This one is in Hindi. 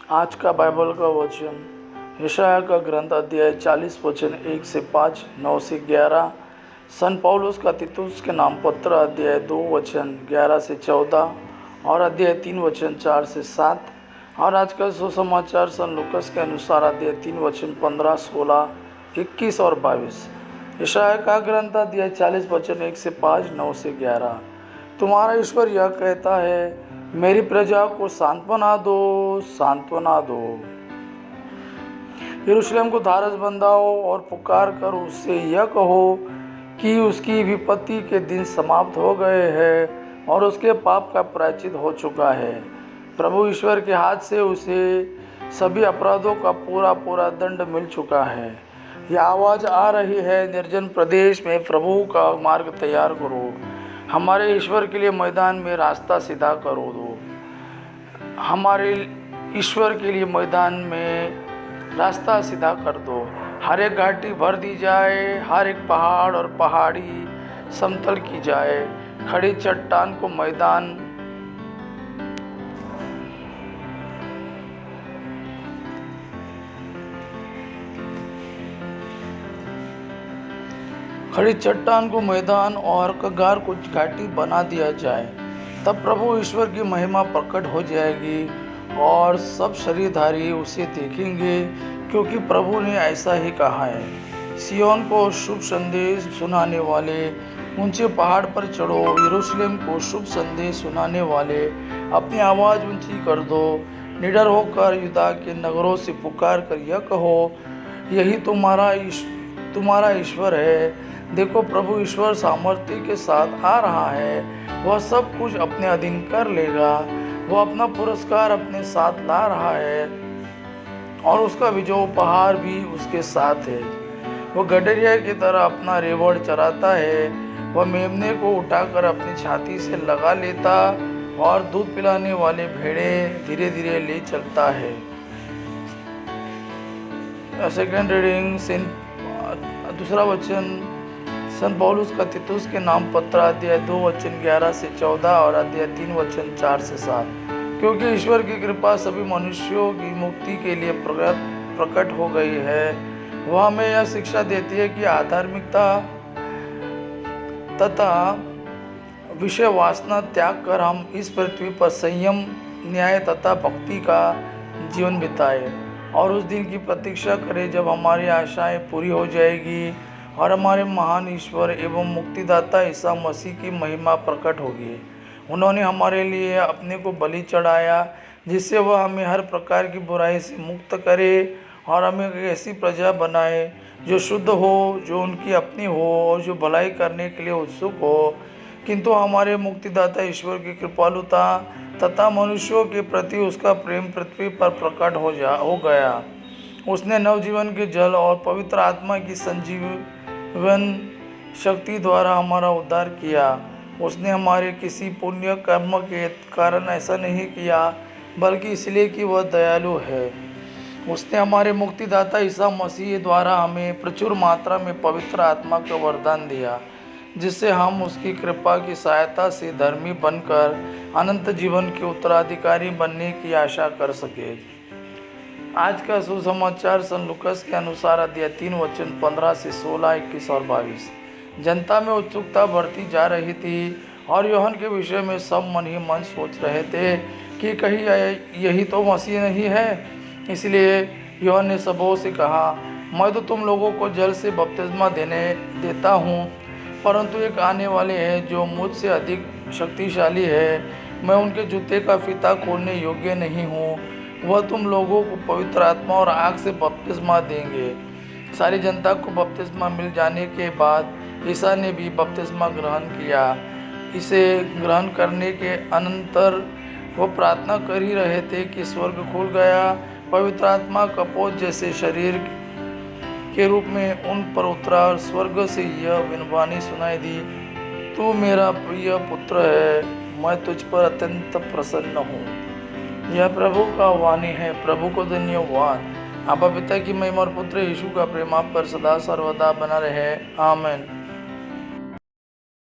आज का बाइबल का वचन यशायाह का ग्रंथ अध्याय 40 वचन 1 से 5, 9 से 11। सन पौलुस का तीतुस के नाम पत्र अध्याय 2 वचन 11 से 14 और अध्याय 3 वचन 4 से 7। और आज का सुसमाचार सन लूकस के अनुसार अध्याय 3 वचन 15, 16, 21 और 22। यशायाह का ग्रंथ अध्याय 40 वचन 1 से 5, 9 से 11। तुम्हारा ईश्वर यह कहता है, मेरी प्रजा को सांत्वना दो, सांत्वना दो। यरूशलेम को धारस बंधाओ और पुकार कर उससे यह कहो कि उसकी विपत्ति के दिन समाप्त हो गए हैं और उसके पाप का प्रायश्चित हो चुका है। प्रभु ईश्वर के हाथ से उसे सभी अपराधों का पूरा पूरा दंड मिल चुका है। यह आवाज़ आ रही है, निर्जन प्रदेश में प्रभु का मार्ग तैयार करो, हमारे ईश्वर के लिए मैदान में रास्ता सीधा करो दो। हमारे ईश्वर के लिए मैदान में रास्ता सीधा कर दो। हर एक घाटी भर दी जाए, हर एक पहाड़ और पहाड़ी समतल की जाए, खड़ी चट्टान को मैदान और कगार को घाटी बना दिया जाए। तब प्रभु ईश्वर की महिमा प्रकट हो जाएगी और सब शरीरधारी उसे देखेंगे, क्योंकि प्रभु ने ऐसा ही कहा है। सियोन को शुभ संदेश सुनाने वाले ऊंचे पहाड़ पर चढ़ो, यरूशलेम को शुभ संदेश सुनाने वाले अपनी आवाज़ ऊंची कर दो। निडर होकर यूदा के नगरों से पुकार कर यह कहो, यही तुम्हारा ईश्वर है। देखो, प्रभु ईश्वर सामर्थ्य के साथ आ रहा है, वह सब कुछ अपने अधीन कर लेगा। वह अपना पुरस्कार अपने साथ ला रहा है और उसका विजय उपहार भी उसके साथ है। वह गडरिया की तरह अपना रेवड़ चराता है, वह मेमने को उठाकर अपनी छाती से लगा लेता और दूध पिलाने वाले भेड़े धीरे धीरे ले चलता है। सेकेंड रीडिंग दूसरा वचन सन पौलुस का तीतुस के नाम पत्र अध्याय 2 वचन 11 से 14 और अध्याय 3 वचन 4 से 7। क्योंकि ईश्वर की कृपा सभी मनुष्यों की मुक्ति के लिए प्रकट हो गई है। वह हमें यह शिक्षा देती है कि आध्यात्मिकता तथा विषय वासना त्याग कर हम इस पृथ्वी पर संयम, न्याय तथा भक्ति का जीवन बिताए और उस दिन की प्रतीक्षा करें जब हमारी आशाएं पूरी हो जाएगी और हमारे महान ईश्वर एवं मुक्तिदाता ईसा मसीह की महिमा प्रकट होगी। उन्होंने हमारे लिए अपने को बलि चढ़ाया, जिससे वह हमें हर प्रकार की बुराई से मुक्त करे और हमें एक ऐसी प्रजा बनाए जो शुद्ध हो, जो उनकी अपनी हो और जो भलाई करने के लिए उत्सुक हो। किंतु हमारे मुक्तिदाता ईश्वर की कृपालुता तथा मनुष्यों के प्रति उसका प्रेम पृथ्वी पर प्रकट हो गया। उसने नवजीवन के जल और पवित्र आत्मा की संजीवन शक्ति द्वारा हमारा उद्धार किया। उसने हमारे किसी पुण्य कर्म के कारण ऐसा नहीं किया, बल्कि इसलिए कि वह दयालु है। उसने हमारे मुक्तिदाता ईसा मसीह द्वारा हमें प्रचुर मात्रा में पवित्र आत्मा का वरदान दिया, जिससे हम उसकी कृपा की सहायता से धर्मी बनकर अनंत जीवन के उत्तराधिकारी बनने की आशा कर सके। आज का सुसमाचार सन लूकस के अनुसार अध्याय 3 वचन 15 से 16, 21 और 22। जनता में उत्सुकता बढ़ती जा रही थी और यूहन्ना के विषय में सब मन ही मन सोच रहे थे कि कहीं यही तो मसीह नहीं है। इसलिए यूहन्ना ने सबों से कहा, मैं तो तुम लोगों को जल से बपतिस्मा देता हूँ, परंतु एक आने वाले हैं जो मुझसे अधिक शक्तिशाली है। मैं उनके जूते का फीता खोलने योग्य नहीं हूँ। वह तुम लोगों को पवित्र आत्मा और आग से बपतिस्मा देंगे। सारी जनता को बपतिस्मा मिल जाने के बाद ईसा ने भी बपतिस्मा ग्रहण किया। इसे ग्रहण करने के अनंतर वो प्रार्थना कर ही रहे थे कि स्वर्ग खुल गया। पवित्र आत्मा कपोत जैसे शरीर के रूप में उन पर उतरा और स्वर्ग से यह विनवाणी सुनाई दी, तू मेरा प्रिय पुत्र है, मैं तुझ पर अत्यंत प्रसन्न हूँ। यह प्रभु का वाणी है। प्रभु को धन्यवाद। आपा पिता की महिमा और पुत्र यीशु का प्रेम आप पर सदा सर्वदा बना रहे। आमीन।